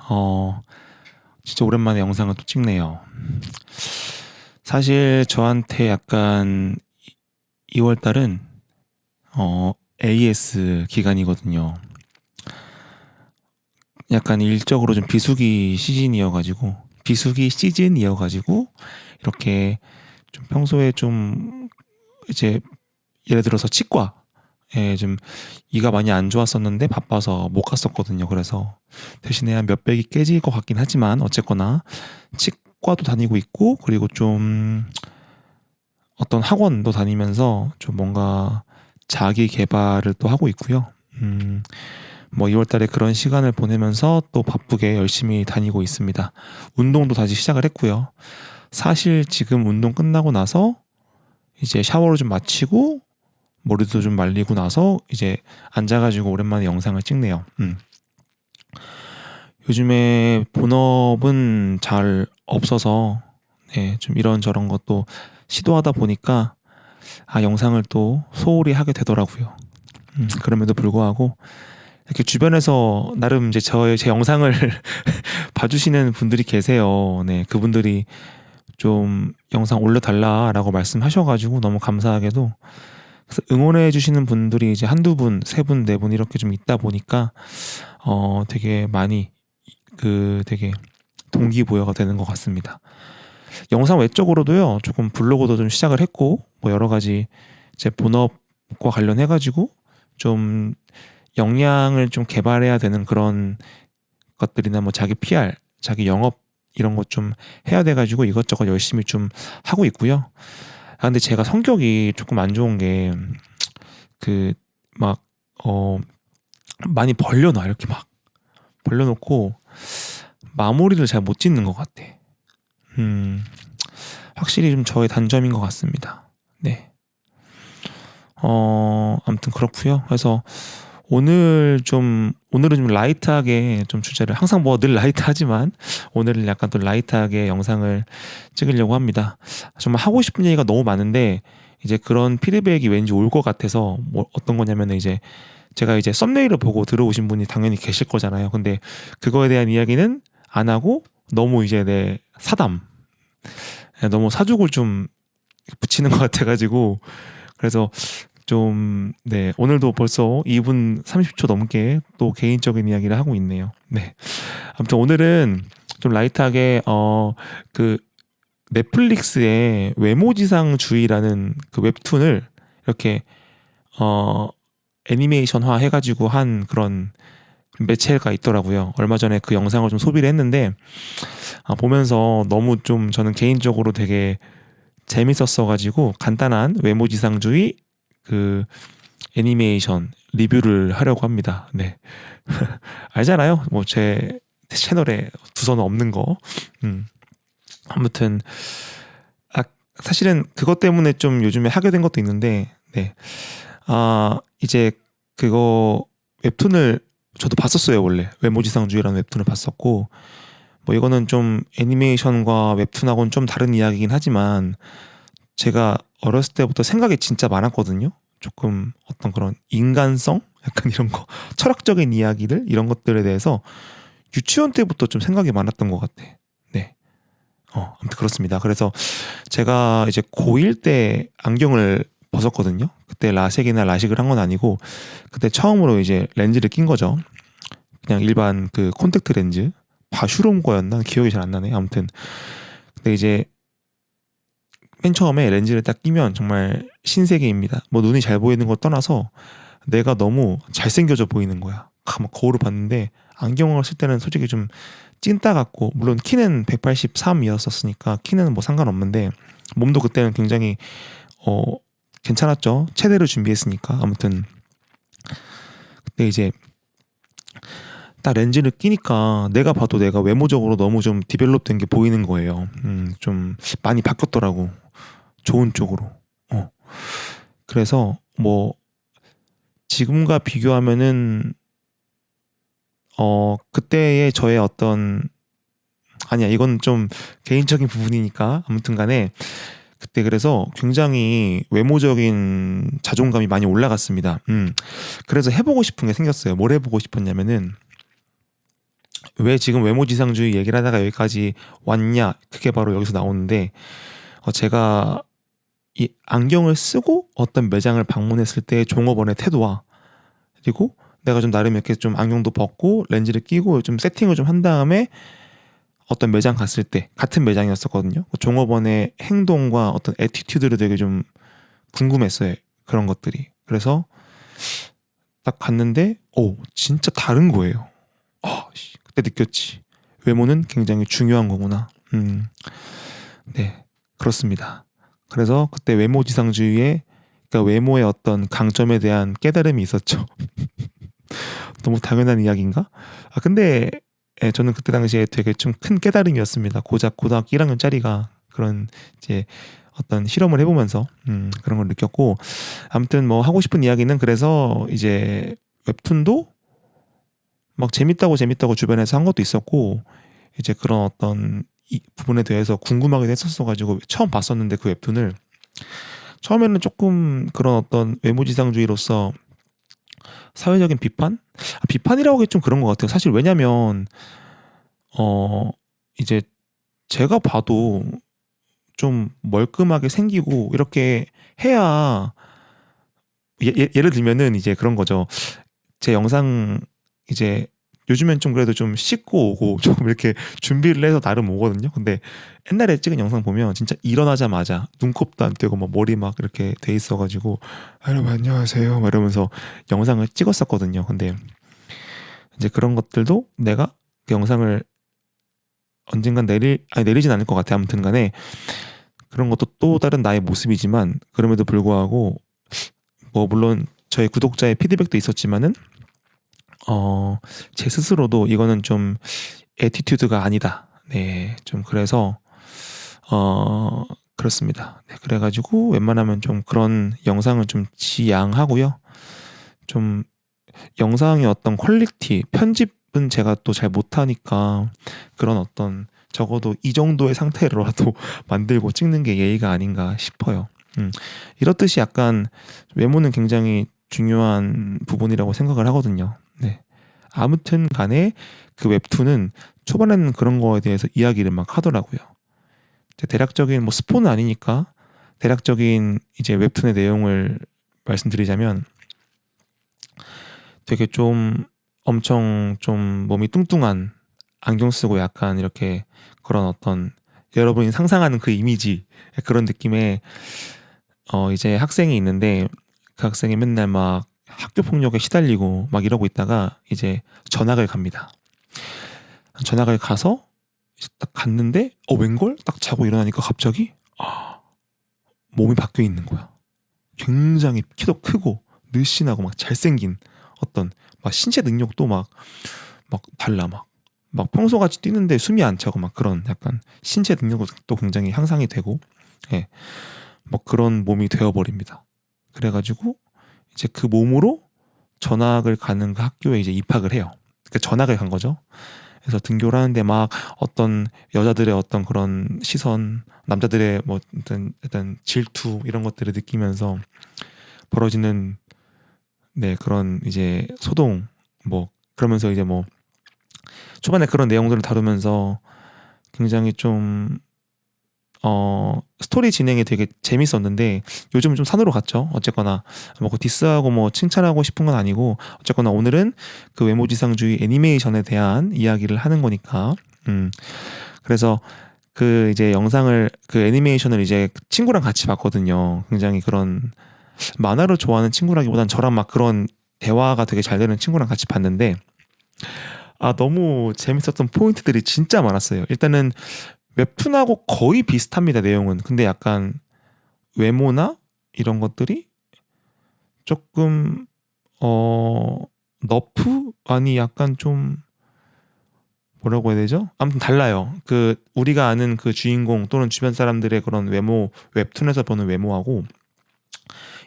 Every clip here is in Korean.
어, 진짜 오랜만에 영상을 또 찍네요. 사실 저한테 약간 2월 달은 AS 기간이거든요. 약간 일적으로 좀 비수기 시즌이어가지고 이렇게 좀 평소에 좀 이제 예를 들어서 치과에 좀 이가 많이 안 좋았었는데 바빠서 못 갔었거든요. 그래서 대신에 한 몇백이 깨질 것 같긴 하지만 어쨌거나 치과도 다니고 있고, 그리고 좀 어떤 학원도 다니면서 좀 뭔가 자기 개발을 또 하고 있고요. 뭐 2월 달에 그런 시간을 보내면서 또 바쁘게 열심히 다니고 있습니다. 운동도 다시 시작을 했고요. 사실 지금 운동 끝나고 나서 이제 샤워를 좀 마치고 머리도 좀 말리고 나서 이제 앉아가지고 오랜만에 영상을 찍네요. 요즘에 본업은 잘 없어서 네, 좀 이런저런 것도 시도하다 보니까 영상을 또 소홀히 하게 되더라고요. 그럼에도 불구하고 이렇게 주변에서 나름 이제 제 영상을 봐주시는 분들이 계세요. 네, 그분들이 좀 영상 올려달라라고 말씀하셔가지고 너무 감사하게도, 그래서 응원해 주시는 분들이 이제 한두 분, 세 분, 네 분 이렇게 좀 있다 보니까 되게 많이 되게 동기부여가 되는 것 같습니다. 영상 외적으로도요, 조금 블로그도 좀 시작을 했고, 뭐 여러 가지 제 본업과 관련해가지고 좀 역량을 좀 개발해야 되는 그런 것들이나 뭐 자기 PR, 자기 영업 이런 것 좀 해야 돼가지고 이것저것 열심히 좀 하고 있고요. 근데 제가 성격이 조금 안 좋은 게 그 막 많이 벌려놔, 이렇게 막 벌려놓고 마무리를 잘 못 짓는 것 같아. 음, 확실히 좀 저의 단점인 것 같습니다. 네. 아무튼 그렇고요. 그래서 오늘은 좀 라이트하게 좀 주제를, 항상 뭐 늘 라이트하지만 오늘은 약간 또 라이트하게 영상을 찍으려고 합니다. 정말 하고 싶은 얘기가 너무 많은데 이제 그런 피드백이 왠지 올 것 같아서, 뭐 어떤 거냐면은 이제 제가 이제 썸네일을 보고 들어오신 분이 당연히 계실 거잖아요. 근데 그거에 대한 이야기는 안 하고 너무 이제 내 사담, 너무 사족을 좀 붙이는 것 같아가지고, 그래서 좀, 네, 오늘도 벌써 2분 30초 넘게 또 개인적인 이야기를 하고 있네요. 네. 아무튼 오늘은 좀 라이트하게, 그, 넷플릭스의 외모지상주의라는 그 웹툰을 이렇게, 어, 애니메이션화 해가지고 한 그런 매체가 있더라고요. 얼마 전에 그 영상을 좀 소비를 했는데, 보면서 너무 좀 저는 개인적으로 되게 재밌었어가지고 간단한 외모지상주의 그 애니메이션 리뷰를 하려고 합니다. 네. 알잖아요. 뭐 제 채널에 두 손 없는 거. 음. 아무튼 아, 사실은 그것 때문에 좀 요즘에 하게 된 것도 있는데, 네. 이제 그거 웹툰을 저도 봤었어요. 원래 외모지상주의라는 웹툰을 봤었고, 뭐 이거는 좀 애니메이션과 웹툰하고는 좀 다른 이야기긴 하지만 제가 어렸을 때부터 생각이 진짜 많았거든요. 조금 어떤 그런 인간성? 약간 이런 거, 철학적인 이야기들? 이런 것들에 대해서 유치원 때부터 좀 생각이 많았던 것 같아. 네. 아무튼 그렇습니다. 그래서 제가 이제 고1 때 안경을 벗었거든요. 그때 라섹이나 라식을 한 건 아니고, 그때 처음으로 이제 렌즈를 낀 거죠. 그냥 일반 그 콘택트 렌즈. 바슈롬 거였나? 기억이 잘 안 나네. 아무튼. 근데 이제 맨 처음에 렌즈를 딱 끼면 정말 신세계입니다. 뭐 눈이 잘 보이는 거 떠나서 내가 너무 잘생겨져 보이는 거야. 막 거울을 봤는데 안경을 쓸 때는 솔직히 좀 찐따 같고, 물론 키는 183이었으니까 키는 뭐 상관없는데 몸도 그때는 굉장히 어 괜찮았죠. 체대를 준비했으니까. 아무튼 그때 이제 딱 렌즈를 끼니까 내가 봐도 내가 외모적으로 너무 좀 디벨롭된 게 보이는 거예요. 좀 많이 바뀌었더라고. 좋은 쪽으로. 그래서 뭐 지금과 비교하면은 그때의 저의 어떤, 아니야, 이건 좀 개인적인 부분이니까 아무튼 간에 그때 그래서 굉장히 외모적인 자존감이 많이 올라갔습니다. 그래서 해보고 싶은 게 생겼어요. 뭘 해보고 싶었냐면은 왜 지금 외모지상주의 얘기를 하다가 여기까지 왔냐? 그게 바로 여기서 나오는데 제가 이 안경을 쓰고 어떤 매장을 방문했을 때 종업원의 태도와 그리고 내가 좀 나름 이렇게 좀 안경도 벗고 렌즈를 끼고 좀 세팅을 좀 한 다음에 어떤 매장 갔을 때 같은 매장이었었거든요. 그 종업원의 행동과 어떤 애티튜드를 되게 좀 궁금했어요. 그런 것들이. 그래서 딱 갔는데 진짜 다른 거예요. 그때 느꼈지. 외모는 굉장히 중요한 거구나. 네, 그렇습니다. 그래서 그때 외모지상주의의 그러니까 외모의 어떤 강점에 대한 깨달음이 있었죠. 너무 당연한 이야기인가? 근데 저는 그때 당시에 되게 좀 큰 깨달음이었습니다. 고작 고등학교 1학년짜리가 그런 이제 어떤 실험을 해보면서 그런 걸 느꼈고 아무튼 뭐 하고 싶은 이야기는 그래서 이제 웹툰도 막 재밌다고 주변에서 한 것도 있었고 이제 그런 어떤 이 부분에 대해서 궁금하게 했었어가지고 처음 봤었는데 그 웹툰을 처음에는 조금 그런 어떤 외모지상주의로서 사회적인 비판? 비판이라고 하기 좀 그런 것 같아요. 사실 왜냐면 어 이제 제가 봐도 좀 멀끔하게 생기고 이렇게 해야 예를 들면은 이제 그런 거죠. 제 영상 이제 요즘엔 좀 그래도 좀 씻고 오고 좀 이렇게 준비를 해서 나름 오거든요. 근데 옛날에 찍은 영상 보면 진짜 일어나자마자 눈곱도 안 떼고 막 머리 막 이렇게 돼 있어가지고 여러분 안녕하세요 막 이러면서 영상을 찍었었거든요. 근데 이제 그런 것들도 내가 그 영상을 언젠간 내리진 않을 것 같아. 아무튼 간에 그런 것도 또 다른 나의 모습이지만 그럼에도 불구하고 뭐 물론 저희 구독자의 피드백도 있었지만은 제 스스로도 이거는 좀 애티튜드가 아니다. 네, 좀 그래서 어, 그렇습니다. 네, 그래가지고 웬만하면 좀 그런 영상을 좀 지양하고요. 좀 영상의 어떤 퀄리티, 편집은 제가 또 잘 못하니까 그런 어떤 적어도 이 정도의 상태로라도 만들고 찍는 게 예의가 아닌가 싶어요. 이렇듯이 약간 외모는 굉장히 중요한 부분이라고 생각을 하거든요. 네. 아무튼 간에 그 웹툰은 초반에는 그런 거에 대해서 이야기를 막 하더라고요. 대략적인 뭐 스포는 아니니까 대략적인 이제 웹툰의 내용을 말씀드리자면 되게 좀 엄청 좀 몸이 뚱뚱한 안경 쓰고 약간 이렇게 그런 어떤 여러분이 상상하는 그 이미지 그런 느낌의 이제 학생이 있는데 그 학생이 맨날 막 학교 폭력에 시달리고 막 이러고 있다가 이제 전학을 갑니다. 전학을 가서 이제 딱 갔는데 웬걸? 딱 자고 일어나니까 갑자기 몸이 바뀌어 있는 거야. 굉장히 키도 크고 늘씬하고 막 잘생긴 어떤 막 신체 능력도 막 달라 막 평소같이 뛰는데 숨이 안 차고 막 그런 약간 신체 능력도 굉장히 향상이 되고 예, 뭐 그런 몸이 되어버립니다. 그래가지고 이제 그 몸으로 전학을 가는 그 학교에 이제 입학을 해요. 그 전학을 간 거죠. 그래서 등교를 하는데 막 어떤 여자들의 어떤 그런 시선, 남자들의 뭐 일단 질투 이런 것들을 느끼면서 벌어지는 네 그런 이제 소동 뭐 그러면서 이제 뭐 초반에 그런 내용들을 다루면서 굉장히 좀 스토리 진행이 되게 재밌었는데 요즘은 좀 산으로 갔죠. 어쨌거나 뭐 디스하고 뭐 칭찬하고 싶은 건 아니고 어쨌거나 오늘은 그 외모지상주의 애니메이션에 대한 이야기를 하는 거니까 그래서 그 이제 영상을 그 애니메이션을 이제 친구랑 같이 봤거든요. 굉장히 그런 만화를 좋아하는 친구라기보단 저랑 막 그런 대화가 되게 잘 되는 친구랑 같이 봤는데 너무 재밌었던 포인트들이 진짜 많았어요. 일단은 웹툰하고 거의 비슷합니다, 내용은. 근데 약간 외모나 이런 것들이 조금 너프? 아니 약간 좀 뭐라고 해야 되죠? 아무튼 달라요. 그 우리가 아는 그 주인공 또는 주변 사람들의 그런 외모, 웹툰에서 보는 외모하고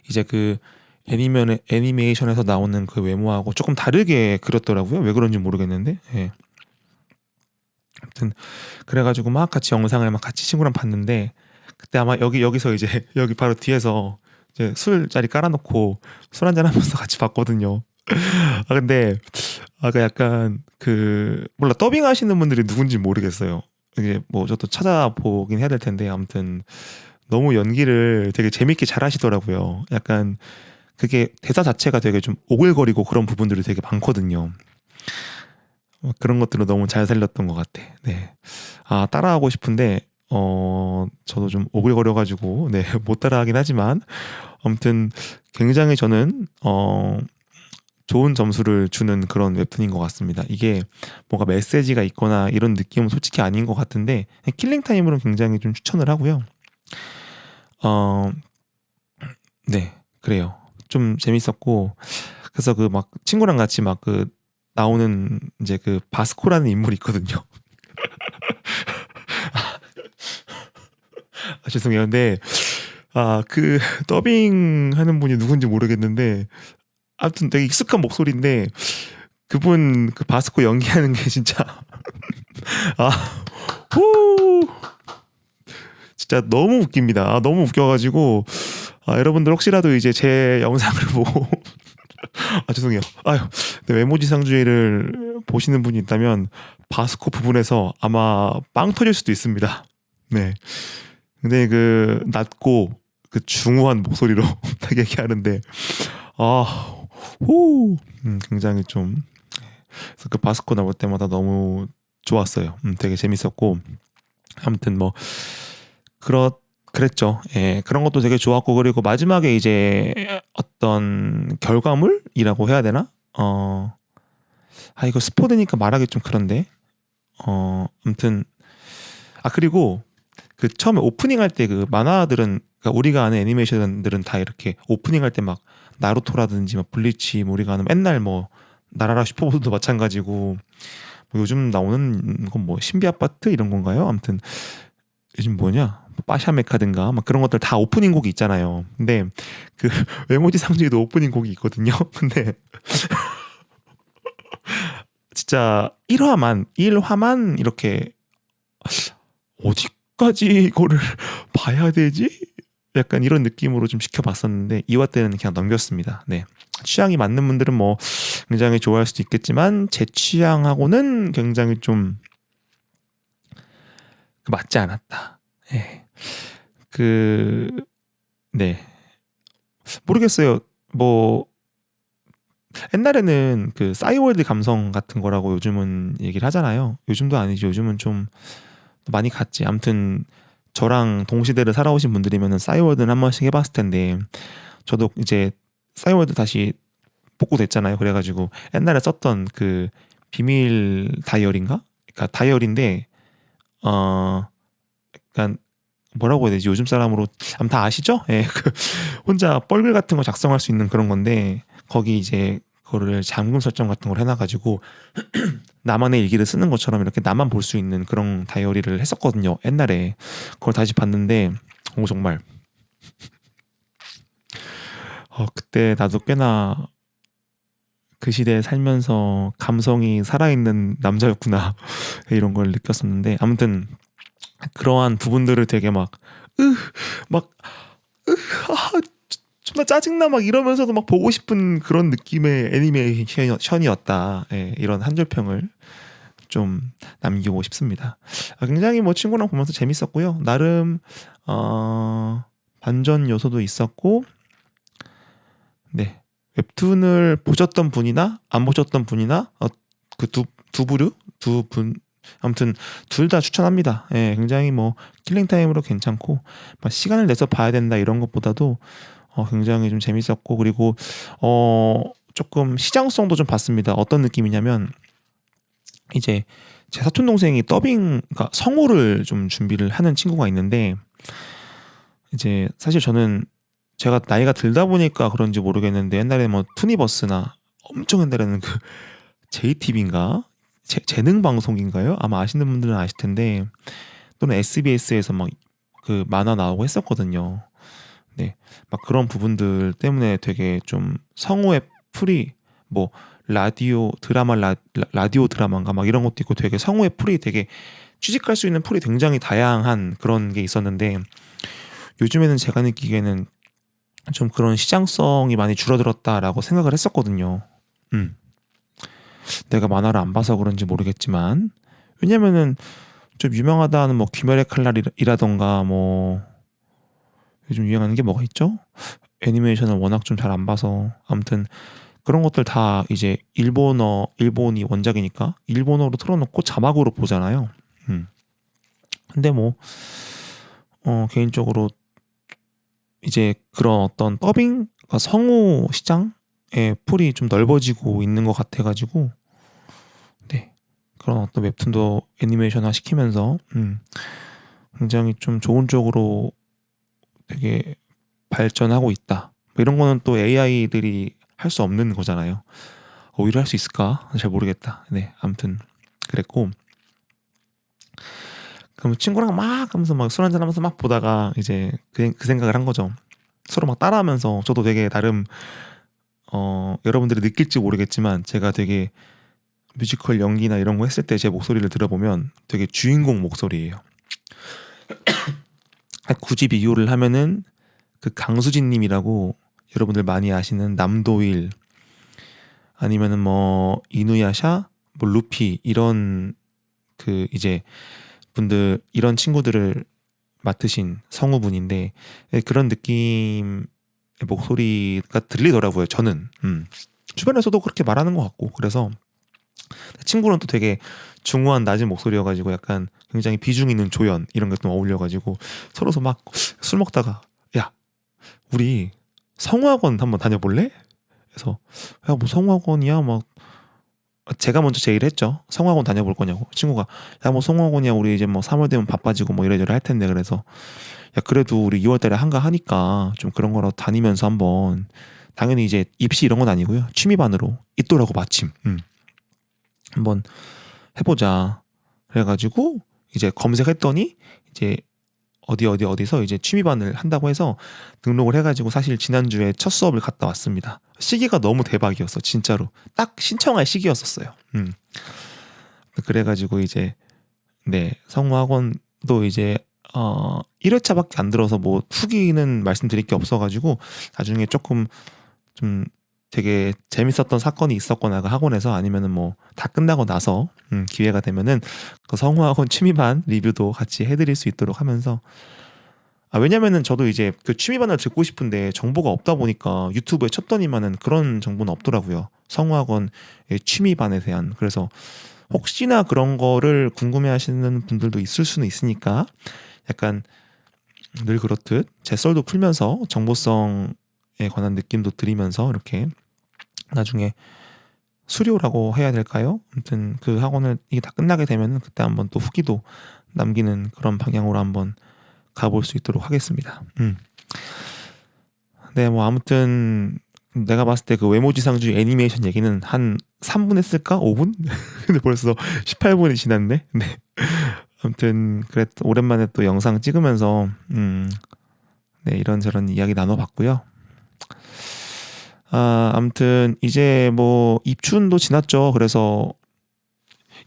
이제 그 애니메이션에서 나오는 그 외모하고 조금 다르게 그렸더라고요. 왜 그런지 모르겠는데. 예. 아무튼 그래가지고 막 같이 영상을 막 같이 친구랑 봤는데 그때 아마 여기서 이제 여기 바로 뒤에서 이제 술자리 깔아놓고 술 한잔 하면서 같이 봤거든요. 근데 아까 약간 몰라, 더빙 하시는 분들이 누군지 모르겠어요. 이게 뭐 저도 찾아보긴 해야 될 텐데 아무튼 너무 연기를 되게 재밌게 잘 하시더라고요. 약간 그게 대사 자체가 되게 좀 오글거리고 그런 부분들이 되게 많거든요. 그런 것들을 너무 잘 살렸던 것 같아. 네. 아, 따라하고 싶은데 저도 좀 오글거려가지고 네, 못 따라하긴 하지만 아무튼 굉장히 저는 좋은 점수를 주는 그런 웹툰인 것 같습니다. 이게 뭔가 메시지가 있거나 이런 느낌은 솔직히 아닌 것 같은데 킬링 타임으로는 굉장히 좀 추천을 하고요. 어, 네, 그래요. 좀 재밌었고 그래서 그 막 친구랑 같이 막 나오는 이제 바스코라는 인물이 있거든요. 아, 죄송해요. 근데 더빙 하는 분이 누군지 모르겠는데 아무튼 되게 익숙한 목소리인데 그분 바스코 연기하는 게 진짜 아, 후, 진짜 너무 웃깁니다. 너무 웃겨가지고 여러분들 혹시라도 이제 제 영상을 보고 죄송해요. 아유, 네, 외모지상주의를 보시는 분이 있다면 바스코 부분에서 아마 빵 터질 수도 있습니다. 네. 근데 낮고 중후한 목소리로 딱 얘기하는데 아, 굉장히 좀 그래서 바스코 나올 때마다 너무 좋았어요. 되게 재밌었고 아무튼 뭐 그랬죠. 예, 그런 것도 되게 좋았고 그리고 마지막에 이제 어떤 결과물이라고 해야 되나? 이거 스포되니까 말하기 좀 그런데 아무튼 그리고 처음에 오프닝 할 때 만화들은 그러니까 우리가 아는 애니메이션들은 다 이렇게 오프닝 할 때 막 나루토라든지 막 블리치 뭐 우리가 아는 맨날 뭐 나라라 슈퍼보드도 마찬가지고 뭐 요즘 나오는 건 뭐 신비 아파트 이런 건가요? 아무튼 요즘 뭐냐 빠샤메카든가 막 그런 것들 다 오프닝 곡이 있잖아요. 근데 외모지 상주에도 오프닝 곡이 있거든요. 근데 진짜 1화만 이렇게 어디까지 이거를 봐야 되지? 약간 이런 느낌으로 좀 시켜봤었는데 2화 때는 그냥 넘겼습니다. 네. 취향이 맞는 분들은 뭐 굉장히 좋아할 수도 있겠지만 제 취향하고는 굉장히 좀 맞지 않았다. 예. 네. 모르겠어요. 뭐 옛날에는 싸이월드 감성 같은 거라고 요즘은 얘기를 하잖아요. 요즘도 아니죠. 요즘은 좀 많이 갔지. 아무튼 저랑 동시대를 살아오신 분들이면은 싸이월드는 한 번씩 해봤을 텐데 저도 이제 싸이월드 다시 복구됐잖아요. 그래가지고 옛날에 썼던 비밀 다이어리인가? 그러니까 다이어리인데 약간 뭐라고 해야 되지? 요즘 사람으로 아무튼 다 아시죠? 예, 혼자 뻘글 같은 거 작성할 수 있는 그런 건데 거기 이제 그거를 잠금 설정 같은 걸 해놔가지고 나만의 일기를 쓰는 것처럼 이렇게 나만 볼 수 있는 그런 다이어리를 했었거든요. 옛날에 그걸 다시 봤는데 오 정말 그때 나도 꽤나 그 시대에 살면서 감성이 살아있는 남자였구나 이런 걸 느꼈었는데 아무튼 그러한 부분들을 되게 막, 존나 짜증나 막 이러면서도 막 보고 싶은 그런 느낌의 애니메이션이었다. 예, 이런 한 줄평을 좀 남기고 싶습니다. 굉장히 뭐 친구랑 보면서 재밌었고요. 나름 반전 요소도 있었고, 네, 웹툰을 보셨던 분이나 안 보셨던 분이나 두 부류 두 분 아무튼 둘 다 추천합니다. 예, 굉장히 뭐 킬링 타임으로 괜찮고 시간을 내서 봐야 된다 이런 것보다도 굉장히 좀 재밌었고 그리고 조금 시장성도 좀 봤습니다. 어떤 느낌이냐면 이제 제 사촌 동생이 그러니까 성우를 좀 준비를 하는 친구가 있는데 이제 사실 저는 제가 나이가 들다 보니까 그런지 모르겠는데 옛날에 뭐 투니버스나 엄청 옛날에는 JTB인가 재능 방송인가요? 아마 아시는 분들은 아실 텐데 또는 SBS에서 막 만화 나오고 했었거든요. 네, 막 그런 부분들 때문에 되게 좀 성우의 풀이 뭐 라디오 드라마인가 막 이런 것도 있고 되게 성우의 풀이 되게 취직할 수 있는 풀이 굉장히 다양한 그런 게 있었는데 요즘에는 제가 느끼기에는 좀 그런 시장성이 많이 줄어들었다라고 생각을 했었거든요. 음. 내가 만화를 안 봐서 그런지 모르겠지만, 왜냐면은 좀 유명하다는 뭐 귀멸의 칼날이라던가 뭐 요즘 유행하는 게 뭐가 있죠? 애니메이션을 워낙 좀 잘 안 봐서 아무튼 그런 것들 다 이제 일본이 원작이니까 일본어로 틀어놓고 자막으로 보잖아요. 근데 뭐 개인적으로 이제 그런 어떤 더빙, 그러니까 성우 시장의 풀이 좀 넓어지고 있는 것 같아가지고, 네, 그런 어떤 웹툰도 애니메이션화 시키면서 굉장히 좀 좋은 쪽으로 되게 발전하고 있다. 뭐 이런 거는 또 AI들이 할 수 없는 거잖아요. 오히려 할 수 있을까? 잘 모르겠다. 네, 아무튼 그랬고, 그럼 친구랑 막 하면서 막 술 한잔 하면서 막 보다가 이제 그 생각을 한 거죠. 서로 막 따라하면서 저도 되게 나름 여러분들이 느낄지 모르겠지만 제가 되게 뮤지컬 연기나 이런 거 했을 때 제 목소리를 들어보면 되게 주인공 목소리예요. 굳이 비교를 하면은 그 강수진 님이라고 여러분들 많이 아시는 남도일 아니면은 뭐 이누야샤, 뭐 루피 이런 그 이제 분들 이런 친구들을 맡으신 성우분인데 그런 느낌의 목소리가 들리더라고요. 저는 주변에서도 그렇게 말하는 것 같고 그래서 친구는 또 되게 중후한 낮은 목소리여가지고 약간 굉장히 비중 있는 조연 이런 게 좀 어울려가지고 서로서 막 술 먹다가 야 우리 성우학원 한번 다녀볼래? 그래서 야 뭐 성우학원이야 막 제가 먼저 제의를 했죠. 성우학원 다녀볼 거냐고. 친구가 야 뭐 성우학원이야 우리 이제 뭐 3월 되면 바빠지고 뭐 이래저래 할 텐데 그래서 야 그래도 우리 2월 달에 한가하니까 좀 그런 거로 다니면서 한번 당연히 이제 입시 이런 건 아니고요. 취미반으로 있더라고 마침. 한번 해보자. 그래가지고 이제 검색했더니 이제 어디서 이제 취미반을 한다고 해서 등록을 해가지고 사실 지난주에 첫 수업을 갔다 왔습니다. 시기가 너무 대박이었어, 진짜로. 딱 신청할 시기였었어요. 그래가지고 이제 네 성우학원도 이제 1회차밖에 안 들어서 뭐 후기는 말씀드릴 게 없어가지고 나중에 조금 좀 되게 재밌었던 사건이 있었거나 그 학원에서 아니면은 뭐 다 끝나고 나서 기회가 되면은 그 성우학원 취미반 리뷰도 같이 해드릴 수 있도록 하면서 왜냐면은 저도 이제 그 취미반을 듣고 싶은데 정보가 없다 보니까 유튜브에 쳤더니만은 그런 정보는 없더라고요. 성우학원의 취미반에 대한. 그래서 혹시나 그런 거를 궁금해하시는 분들도 있을 수는 있으니까 약간 늘 그렇듯 제 썰도 풀면서 정보성에 관한 느낌도 드리면서 이렇게 나중에 수료라고 해야 될까요? 아무튼 그 학원을 이게 다 끝나게 되면은 그때 한번 또 후기도 남기는 그런 방향으로 한번 가볼 수 있도록 하겠습니다. 네, 뭐 아무튼 내가 봤을 때 그 외모지상주의 애니메이션 얘기는 한 3분 했을까? 5분? 근데 벌써 18분이 지났네. 네. 아무튼 그래 오랜만에 또 영상 찍으면서 네, 이런저런 이야기 나눠봤고요. 아무튼 이제 뭐 입춘도 지났죠. 그래서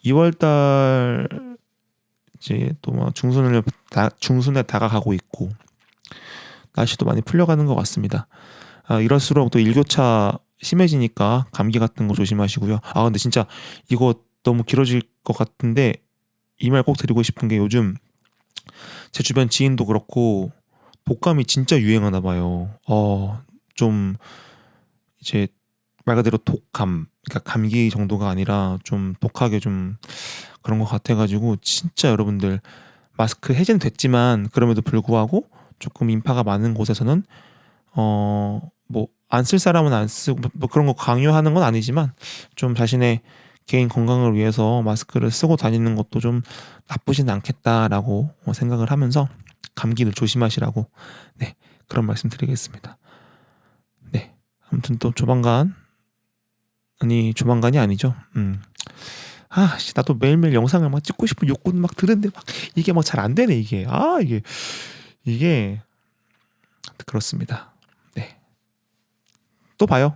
2월달 이제 또 뭐 중순에 다가가고 있고 날씨도 많이 풀려가는 것 같습니다. 이럴수록 또 일교차 심해지니까 감기 같은 거 조심하시고요. 근데 진짜 이거 너무 길어질 것 같은데 이 말 꼭 드리고 싶은 게 요즘 제 주변 지인도 그렇고 독감이 진짜 유행하나 봐요. 좀 이제 말 그대로 독감, 그러니까 감기 정도가 아니라 좀 독하게 좀 그런 것 같아가지고 진짜 여러분들 마스크 해제는 됐지만 그럼에도 불구하고 조금 인파가 많은 곳에서는 뭐 안 쓸 사람은 안 쓰고 뭐 그런 거 강요하는 건 아니지만 좀 자신의 개인 건강을 위해서 마스크를 쓰고 다니는 것도 좀 나쁘진 않겠다라고 생각을 하면서 감기를 조심하시라고 네 그런 말씀 드리겠습니다. 네 아무튼 또 조만간이 아니죠. 나도 매일매일 영상을 막 찍고 싶은 욕구는 막 드는데 막 이게 막 잘 안 되네 이게. 이게 그렇습니다. 네. 또 봐요.